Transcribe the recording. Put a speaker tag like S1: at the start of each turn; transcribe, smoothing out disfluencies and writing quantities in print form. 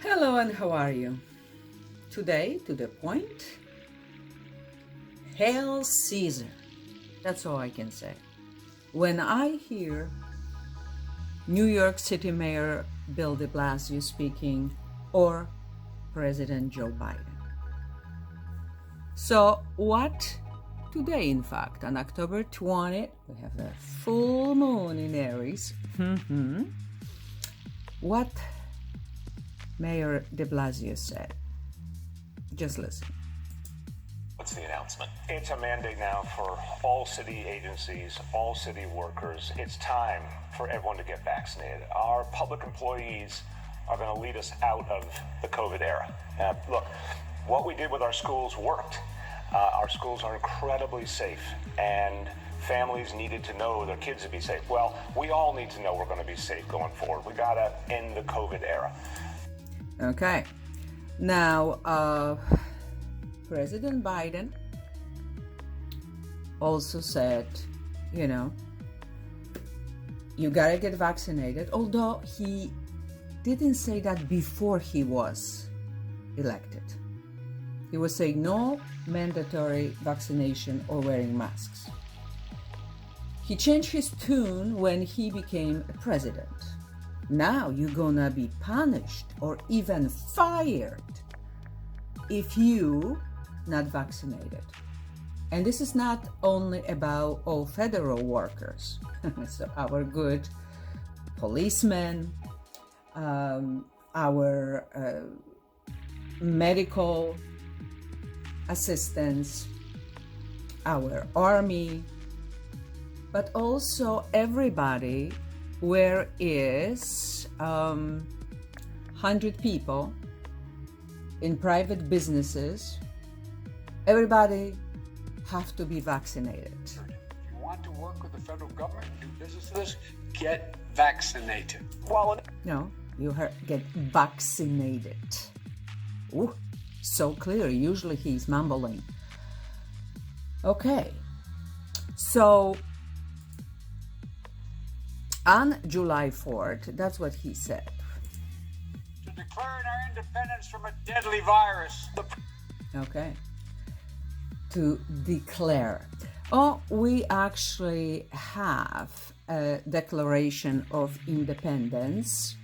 S1: Hello and how are you? Today, to the point, Hail Caesar. That's all I can say. When I hear New York City Mayor Bill de Blasio speaking or President Joe Biden. So what today, in fact, on October 20th, we have the full moon in Aries. What Mayor de Blasio said. Just listen.
S2: What's the announcement? It's a mandate now for all city agencies, all city workers. It's time for everyone to get vaccinated. Our public employees are going to lead us out of the COVID era. Look, what we did with our schools worked. Our schools are incredibly safe, and families needed to know their kids would be safe. Well, we all need to know we're going to be safe going forward. We got to end the COVID era.
S1: Okay. Now, President Biden also said, you gotta get vaccinated, although he didn't say that before he was elected. He was saying no mandatory vaccination or wearing masks. He changed his tune when he became president. Now you're gonna be punished or even fired if you not vaccinated. And this is not only about all federal workers. So our good policemen, our medical assistants, our army, but also everybody where is 100 people in private businesses. Everybody have to be vaccinated.
S3: If you want to work with the federal government, do business with us, get vaccinated.
S2: Well,
S1: No, you get vaccinated. Ooh, so clear. Usually he's mumbling. Okay, so on July 4th, that's what he said.
S3: To declare our independence from a deadly virus.
S1: Okay. To declare. Oh, we actually have a Declaration of Independence